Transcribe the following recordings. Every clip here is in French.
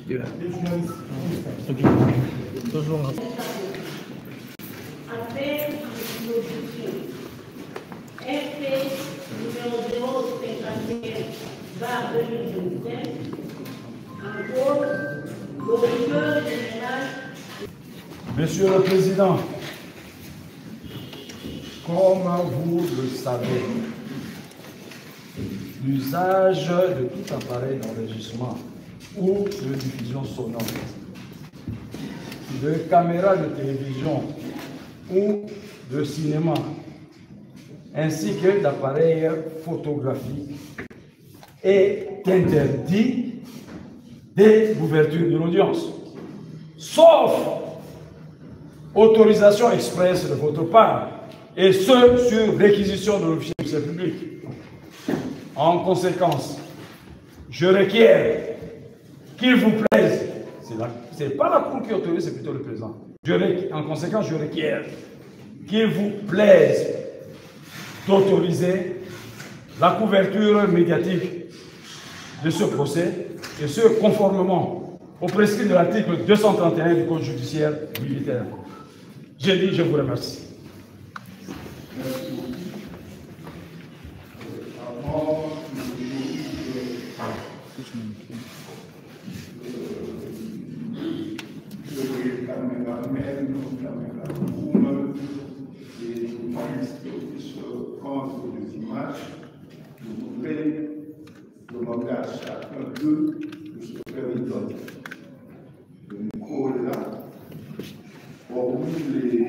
Yeah. Ok. Toujours là. Appel modifié. FP numéro 051/2025. En cause, l'auditeur général. Monsieur le Président, comme vous le savez, l'usage de tout appareil d'enregistrement ou de diffusion sonore, de caméras de télévision ou de cinéma, ainsi que d'appareils photographiques est interdit dès l'ouverture de l'audience, sauf autorisation expresse de votre part, et ce, sur réquisition de l'officier du service public. En conséquence, je requiers qu'il vous plaise, c'est pas la Cour qui autorise, c'est plutôt le président. En conséquence, je requiers qu'il vous plaise d'autoriser la couverture médiatique de ce procès, et ce, conformément au prescrit de l'article 231 du Code judiciaire militaire. J'ai dit, je vous remercie. Je voudrais demander à chacun d'eux de se faire une donne. Le micro est là. Hormis les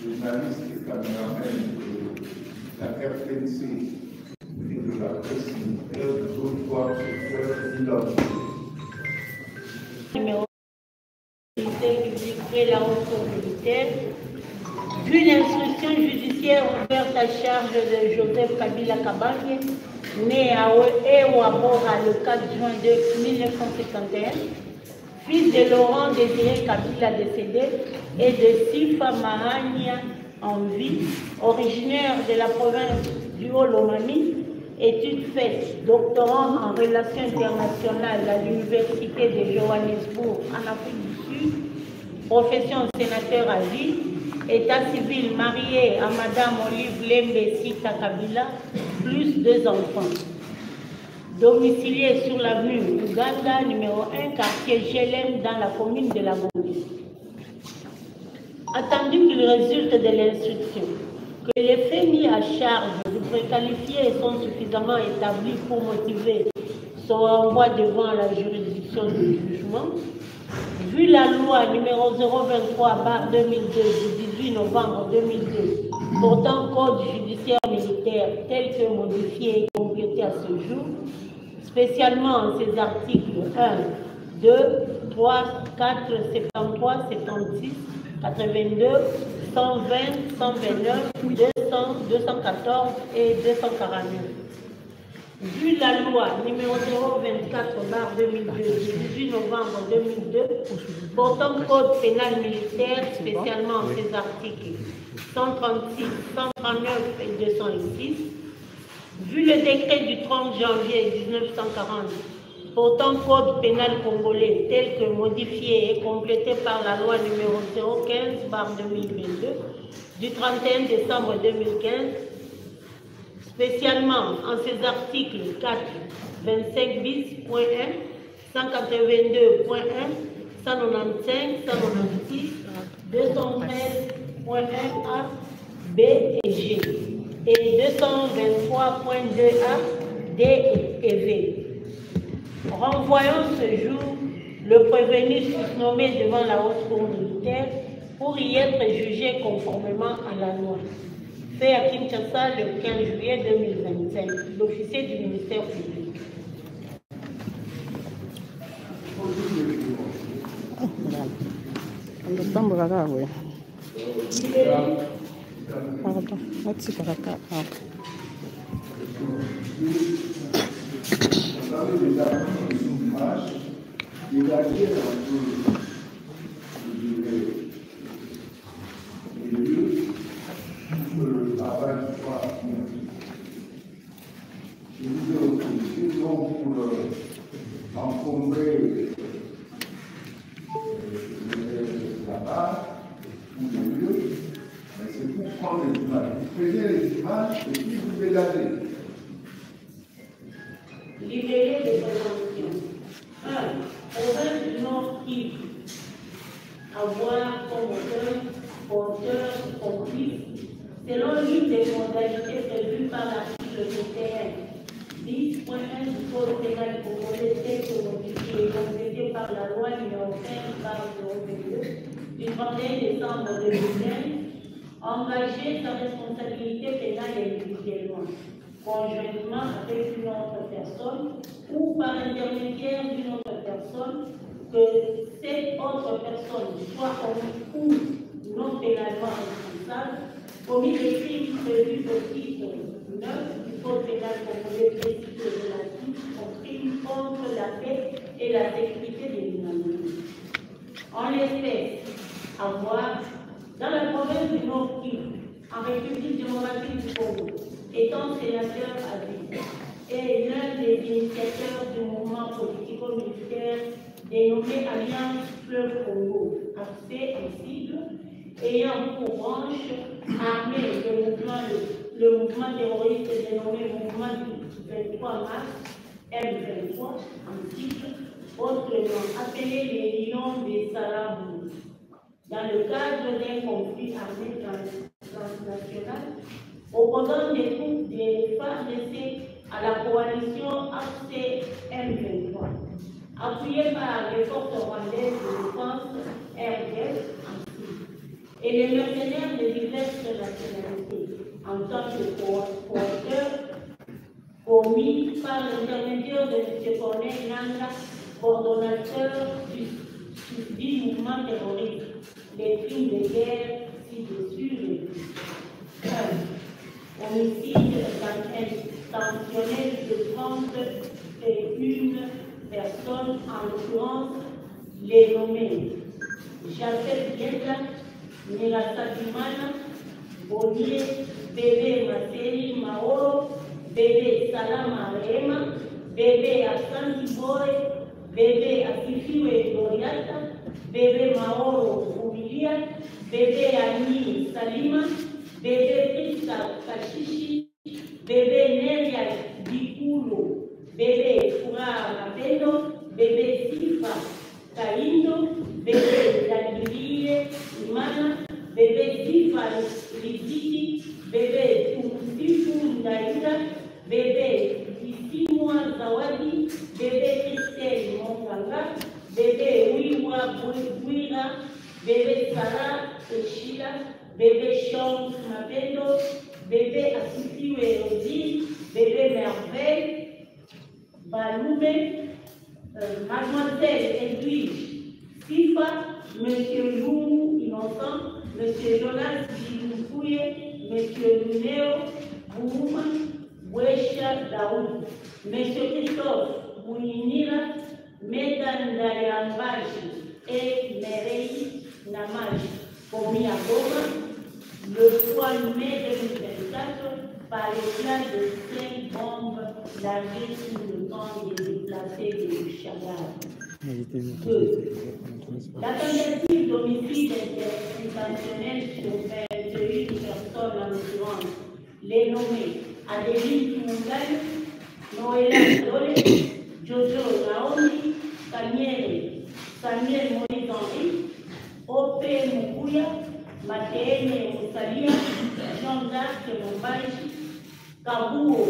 journalistes et caméramens de la RTNC et de la presse militaire, les autres doivent se faire une donne. Numéro public près la haute cour militaire. Vu l'instruction judiciaire ouverte à charge de Joseph Kabila Kabange, né à Ewabora le 4 juin 1951, fils de Laurent Désiré Kabila décédé et de Sifa Mahania en vie, originaire de la province du Haut-Lomami, études faites, doctorant en relations internationales à l'université de Johannesburg en Afrique du Sud, profession sénateur à vie, état civil marié à Madame Olive Lembe Sita Kabila, plus 2 enfants. Domicilié sur l'avenue Uganda, numéro 1, quartier Gelem, dans la commune de la Gombe. Attendu qu'il résulte de l'instruction que les faits mis à charge du préqualifié sont suffisamment établis pour motiver son renvoi devant la juridiction du jugement, vu la loi numéro 023/2002 du 18 novembre 2002 portant code judiciaire militaire tel que modifié et complété à ce jour, spécialement en ses articles 1, 2, 3, 4, 73, 76, 82, 120, 129, 200, 214 et 249. Vu la loi numéro 024/2002 du 18 novembre 2002 portant code pénal militaire, spécialement en ses articles 136, 139 et 206, vu le décret du 30 janvier 1940 portant code pénal congolais tel que modifié et complété par la loi numéro 015/2022 du 31 décembre 2015, spécialement en ses articles 4, 25 bis.1, 182.1, 195, 196, 213.1 A, B et G, et 223.2 A, D et V. Renvoyons ce jour le prévenu nommé devant la haute cour militaire pour y être jugé conformément à la loi. Fait à Kinshasa le 15 juillet 2025, l'officier du ministère public. Encombrer regarder. Libellé de prévention. 1. Province du Nord Kivu. Avoir comme auteur, porteur, complice, selon l'une des modalités prévues par l'article 21. 10.1 du Code pénal congolais tel que modifié et complété par la loi numéro 15/2022 du 31 décembre 2015, engager sa responsabilité pénale individuellement, conjointement avec une autre personne ou par intermédiaire d'une autre personne, que cette autre personne soit commis ou non pénalement responsable, commis des crimes prévus au titre 9 du Code pénal congolais précisé relatif aux crimes contre la paix et la sécurité de l'humanité. En espèce, avoir, dans la province du Nord Kivu, en République démocratique du Congo, étant sénateur à vie, et l'un des initiateurs du mouvement politico-militaire dénommé Alliance Fleuve Congo, accès en sigle, ayant pour branche armée le mouvement terroriste dénommé Mouvement du 23 mars, M23, en sigle, autrement appelé les Lions des Salabou, dans le cadre d'un conflit armé transnational, opposant des troupes des FARDC à la coalition AFC M23, appuyée par les forces rwandaises de défense RDF et les mercenaires de diverses nationalités, en tant que coauteurs commis par l'intermédiaire de M. Corneille Nanga, coordonnateur du mouvement terroriste, les crimes de guerre ci-dessus les plus. 1. Homicide intentionnel de 31 personnes, en l'occurrence les nommés Jacques Bienda, Nirasatimana, Bonier, bébé Maseri Maoro, bébé Salama Rema, bébé Asante Boy, bébé Asifiwe Gloriata, bébé Maoro Rubilia, bébé Ani Salima, bébé Krista Kashishi, bébé Neria Dikulo, bébé Fura Mapendo, bébé Sifa Kaindo, bébé Danilie Imana, bébé Sifa Lidiki, bébé Tumusifu Ndaida, bébé Isimwa Zawadi, bébé Christelle Monganga, bébé Wiwa Bouira, bébé Sarah Eshila, bébé Chance Mapendo, bébé Asifiwe Rodi, bébé Merveille, Baloube, mademoiselle Edwige Sifa, monsieur Lou Innocent, monsieur Jonas Biloukouye, monsieur Luneo Bouma, Wesha Daoud, monsieur Christophe Bouinira, Medan Dayambaji et Merei Namaji, commis à Goma, le 3 mai 2024, par l'éclat de 5 bombes larguées sous le camp des déplacés de Chagall. 2. La tentative d'homicide intentionnel sur 21 personnes, en l'occurrence les nommés Adeline Toungal, Noëlla Dole, Jojo Naomi, Samuel Moïse Henri, Ope Mukuya, Matene Moussalia, Jean-Jacques Mombaji, Kabuo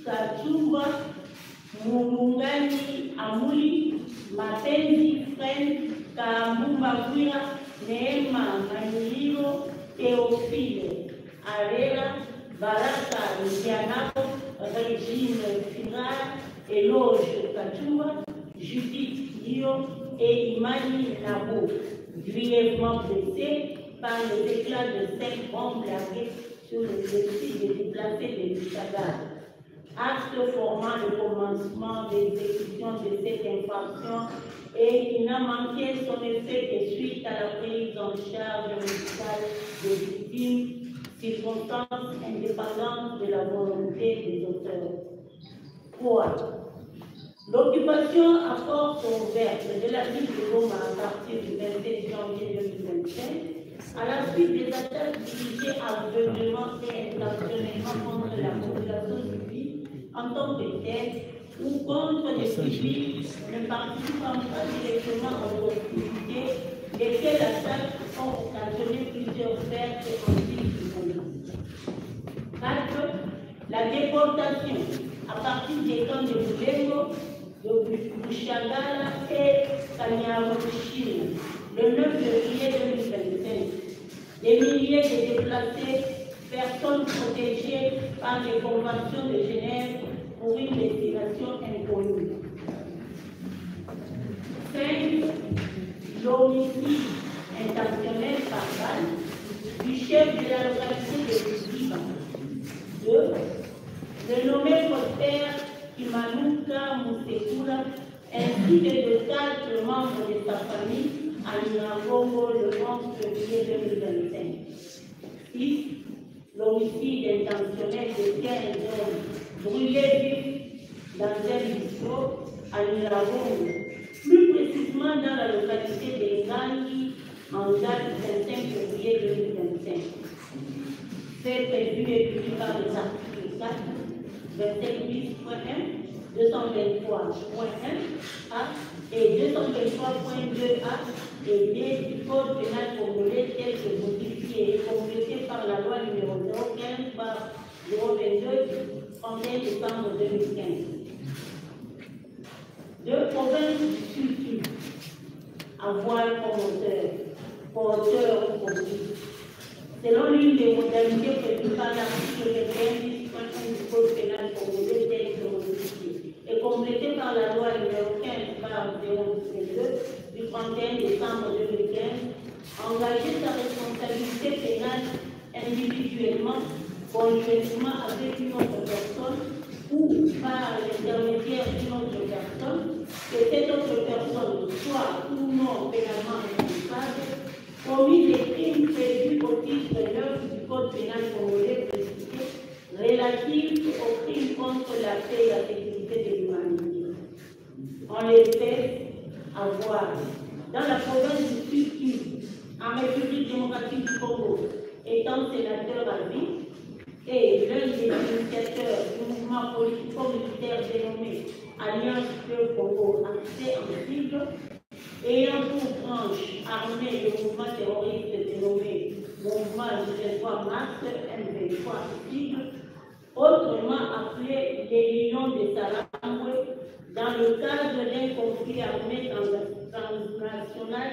Katsumba, Mulungani Amuli, Mapenzi Fren, Kambumba Kwira, Neema Maniliro, Théophile Arera, Baraka Ndianako, Régine Firar, Eloge Kachumba, Judith Dio et Imani Nabo, grièvement blessés par les éclats de 5 bombes larguées sur le site des déplacés de Luchaga. Acte formant le commencement d'exécution de cette infraction et qui n'a manqué son effet que suite à la prise en charge médicale des victimes, circonstances indépendantes de la volonté des auteurs. 3. L'occupation à porte ouverte de la ville de Goma à partir du 27 janvier 2025 À la suite des attaques dirigées aveuglément et intentionnellement contre la population civile en tant que telle ou contre les civils ne participant pas directement aux hostilités, lesquelles attaques ont occasionné plusieurs pertes en vie du police. 4. La déportation à partir des camps de Bulengo, de Buchagala et Kanyamuchine, le 9 février 2025. Des milliers de déplacés, personnes protégées par les conventions de Genève pour une destination inconnue. 5. L'homicide intentionnel par balle du chef de la localité de Kiba. 2. Le nommé Prosper Kimanuka Musekura ainsi que de 4 membres de sa famille à Nyiragongo le 11 février 2025. 6. L'homicide intentionnel de 15 hommes brûlés vifs dans un bistrot à Nyiragongo, plus précisément dans la localité de Ngangi en date du 25 février 2025. C'est prévu et puni par les articles 4, 27.1, 223.1 A et 223.2 A et D du Code pénal congolais tel que modifié et complété par la loi numéro 015 par 022 du 31 décembre 2015. De province du Sud, à voile comme auteur, porteur ou complice. Selon l'une des modalités prévues par l'article 21 du Code pénal congolais tel que modifié et complété par la loi numéro 15 par 022 du 31 décembre 2015, engager sa responsabilité pénale individuellement, conjointement avec une autre personne ou par l'intermédiaire d'une autre personne, que cette autre personne soit ou non pénalement responsable, commis des crimes prévus au titre 9 du Code pénal congolais précisé relatifs aux crimes contre la paix et la sécurité de l'humanité. En effet, à voir, dans la province du Sud, en République démocratique du Congo, étant sénateur à vie, et l'un des initiateurs du mouvement politico-militaire dénommé Alliance Fleuve Congo, accès en sigle, ayant pour branche armée le mouvement terroriste dénommé Mouvement du 23 mars M23 sigle, autrement appelé les Lions de Salambwe, dans le cadre d'un conflit armé transnational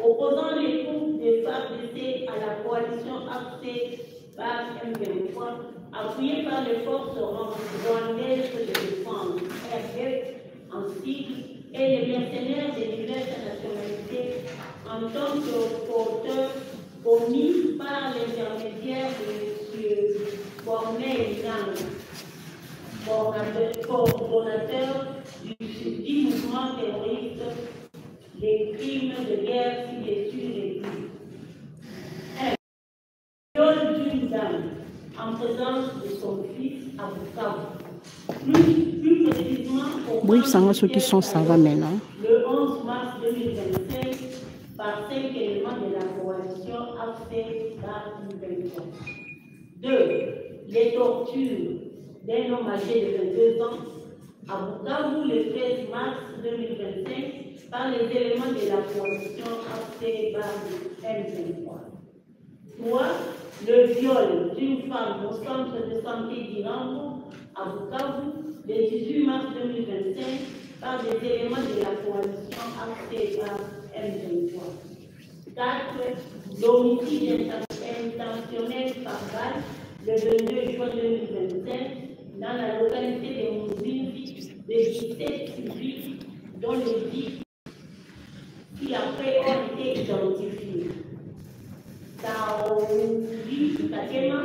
opposant les troupes de FARDC à la coalition AFC par M23, appuyée par les forces rwandaises de défense, RDF en sigle, et les mercenaires de diverses nationalités en tant que porteurs commis par l'intermédiaire de M. Corneille Nang, coordonnateur du mouvement terroriste, les crimes de guerre ci-dessus les plus. Viol d'une dame en présence de son fils à Bukavu. Plus précisément, oui, ceux qui sont ça va maintenant. Le 11 mars 2025, par 5 éléments de la coalition AFC par 2023. 2. Les tortures d'un homme âgé de 22 ans à Bukavu le 13 mars 2025 par les éléments de la coalition AFC par M23. 3. Le viol d'une femme au centre de santé d'Irango à Bukavu le 18 mars 2025 par des éléments de la coalition AFC par M23. 4. L'homicide intentionnel par balle le 22 juin 2025 dans la localité de Mouzimbi de 17 civils dont les 10 qui après ont été identifiés. Taouli Katema,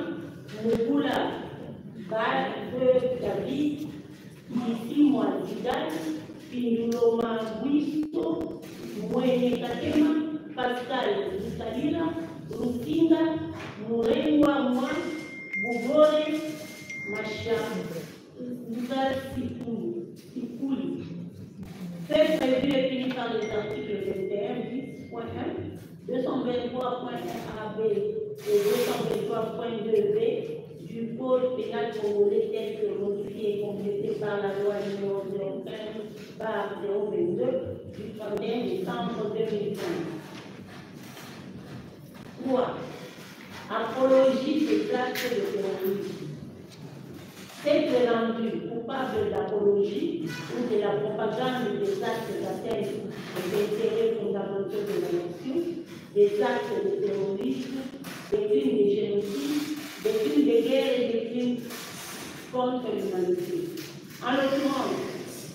Mugula Bade David, Isi Mouazidal, Pinduloma Guisto, Mwene Katema, Pascal Salila, Rusinga, Murengwa Mwa, Bugore, Macham, Ngal Sikuli. Fait prévu et fini par les articles 21, 10.1, 223.1 AB et 223.2 B du Code pénal congolais tel que modifié et complété par la loi numéro 015/022 du 31 décembre 2005. 3. Apologie des actes de terrorisme. C'est rendu coupable d'apologie ou de la propagande des actes d'atteinte aux intérêts fondamentaux de la nation, des actes de terrorisme, des crimes de génocide, des crimes de guerre et des crimes contre l'humanité. En l'occurrence,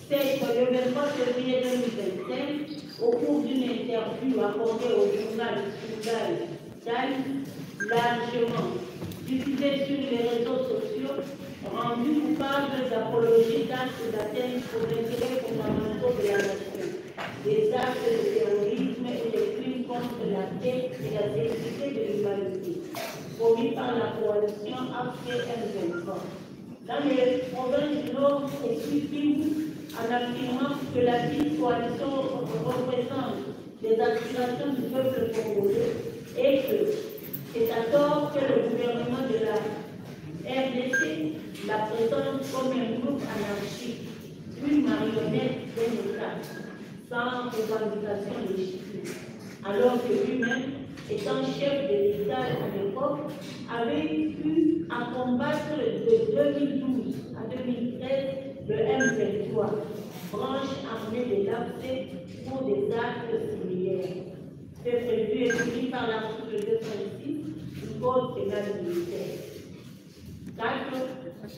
c'est le 23 février 2025, au cours d'une interview accordée au journal Sugai Times, largement diffusée sur les réseaux sociaux, rendu coupable d'apologie d'actes d'atteinte aux intérêts fondamentaux de la nation, des actes de terrorisme et des crimes contre la paix et la sécurité de l'humanité, commis par la coalition AFC-M23. Dans les provinces du Nord et Sud-Kivu, en affirmant que la dite coalition représente les aspirations du peuple congolais et que c'est à tort que le gouvernement de la RDC la présente comme un groupe anarchique, une marionnette d'un État, sans revendication légitime, alors que lui-même, étant chef de l'État à l'époque, avait eu à combattre de 2012 à 2013 le M23, branche armée de l'AFC, pour des actes similaires. C'est prévu et puni par l'article 206 du Code pénal militaire. 4.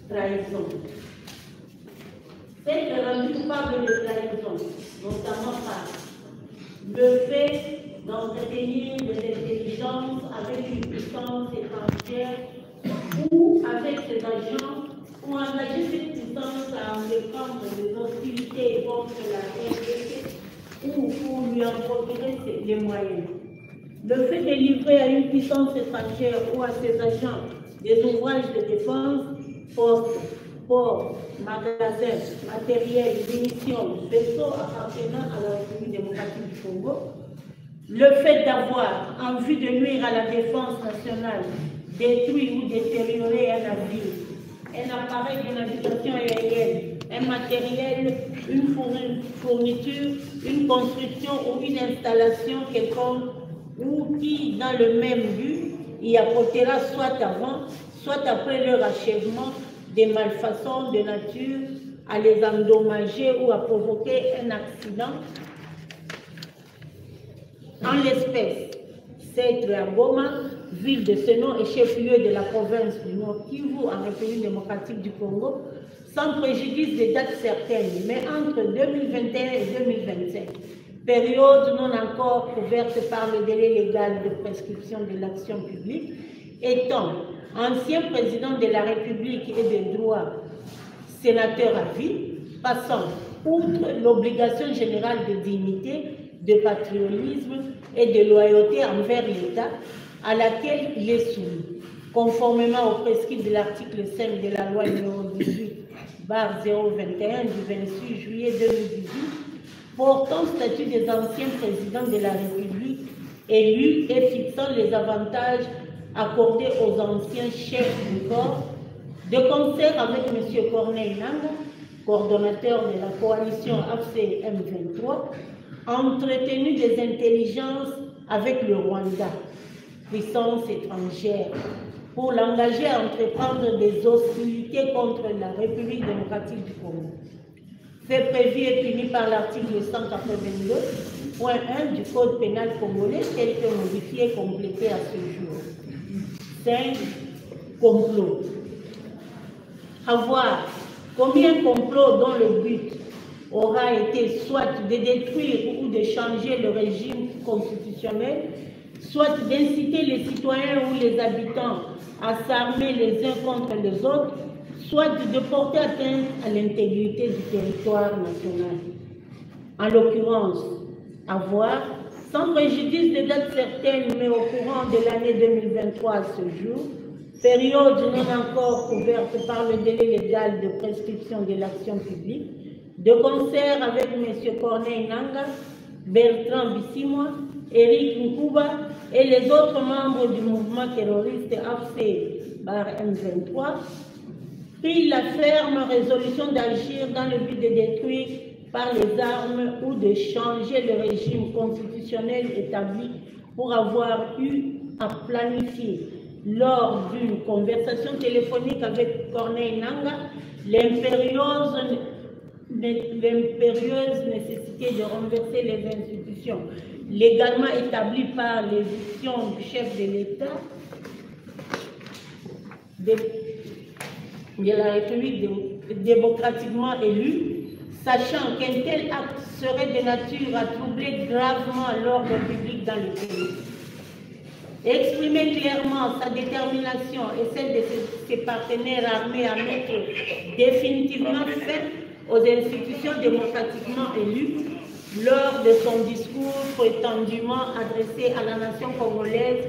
Trahison. C'est rendu coupable de trahison, notamment par le fait d'entretenir des intelligences avec une puissance étrangère ou avec ses agents, ou engager cette puissance à entreprendre des hostilités contre la RDC ou pour lui en procurer les moyens. Le fait de livrer à une puissance étrangère ou à ses agents des ouvrages de défense, postes, ports, magasins, matériel, munitions, vaisseaux appartenant à la République démocratique du Congo, le fait d'avoir, en vue de nuire à la défense nationale, détruit ou détérioré un navire, un appareil de navigation aérienne, un matériel, une fourniture, une construction ou une installation quelconque, ou qui, dans le même but, y apportera soit avant, soit après leur achèvement, des malfaçons de nature à les endommager ou à provoquer un accident. En l'espèce, c'est à Goma, ville de ce nom et chef-lieu de la province du Nord Kivu en République démocratique du Congo, sans préjudice des dates certaines, mais entre 2021 et 2025, période non encore couverte par le délai légal de prescription de l'action publique, étant ancien président de la République et de droit, sénateur à vie, passant outre l'obligation générale de dignité, de patriotisme et de loyauté envers l'État à laquelle il est soumis, conformément aux prescrits de l'article 5 de la loi numéro 18/021 du 26 juillet 2018 portant statut des anciens présidents de la République élus et fixant les avantages accordés aux anciens chefs du corps, de concert avec M. Corneille Nangaa, coordonnateur de la coalition AFC M23, entretenu des intelligences avec le Rwanda, puissance étrangère, pour l'engager à entreprendre des hostilités contre la République démocratique du Congo. Fait prévu et puni par l'article 182.1 du Code pénal congolais, tel que modifié et complété à ce jour. 5. Complot. Avoir commis un complot dont le but aura été soit de détruire ou de changer le régime constitutionnel, soit d'inciter les citoyens ou les habitants à s'armer les uns contre les autres, soit de porter atteinte à l'intégrité du territoire national. En l'occurrence, avoir, sans préjudice de dates certaines, mais au courant de l'année 2023 à ce jour, période non encore couverte par le délai légal de prescription de l'action publique, de concert avec M. Corneille Nangaa, Bertrand Bissimois, Eric Nkuba et les autres membres du mouvement terroriste AFC-M23 prit la ferme résolution d'agir dans le but de détruire par les armes ou de changer le régime constitutionnel établi pour avoir eu à planifier lors d'une conversation téléphonique avec Corneille Nangaa l'impérieuse nécessité de renverser les institutions légalement établies par l'éviction du chef de l'État de la République démocratiquement élue, sachant qu'un tel acte serait de nature à troubler gravement l'ordre public dans le pays. Exprimer clairement sa détermination et celle de ses partenaires armés à mettre définitivement fin aux institutions démocratiquement élues lors de son discours prétendument adressé à la nation congolaise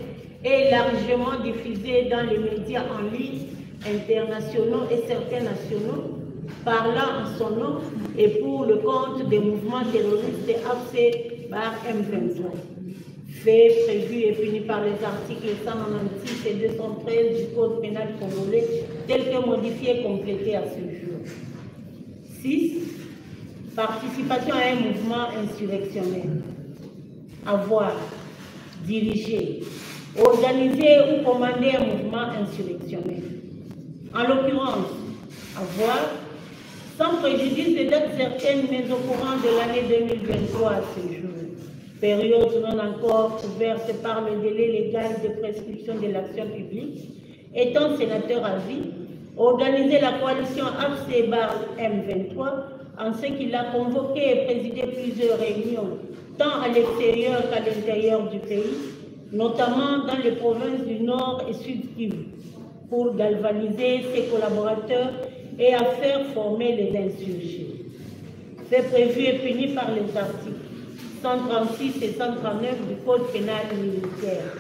et largement diffusé dans les médias en ligne internationaux et certains nationaux, parlant en son nom et pour le compte des mouvements terroristes AFC-M23. Fait, prévu et puni par les articles 196 et 213 du Code pénal congolais, tel que modifié et complété à ce jour. 6. Participation à un mouvement insurrectionnel. Avoir, diriger, organiser ou commander un mouvement insurrectionnel. En l'occurrence, avoir, sans préjudice de dates certaines, mais au courant de l'année 2023 à ce jour, période non encore couverte par le délai légal de prescription de l'action publique, étant sénateur à vie, organiser la coalition AFC-M23 en ce qu'il a convoqué et présidé plusieurs réunions, tant à l'extérieur qu'à l'intérieur du pays, notamment dans les provinces du Nord et Sud Kivu, pour galvaniser ses collaborateurs et à faire former les insurgés. C'est prévu et puni par les articles 136 et 139 du Code pénal militaire.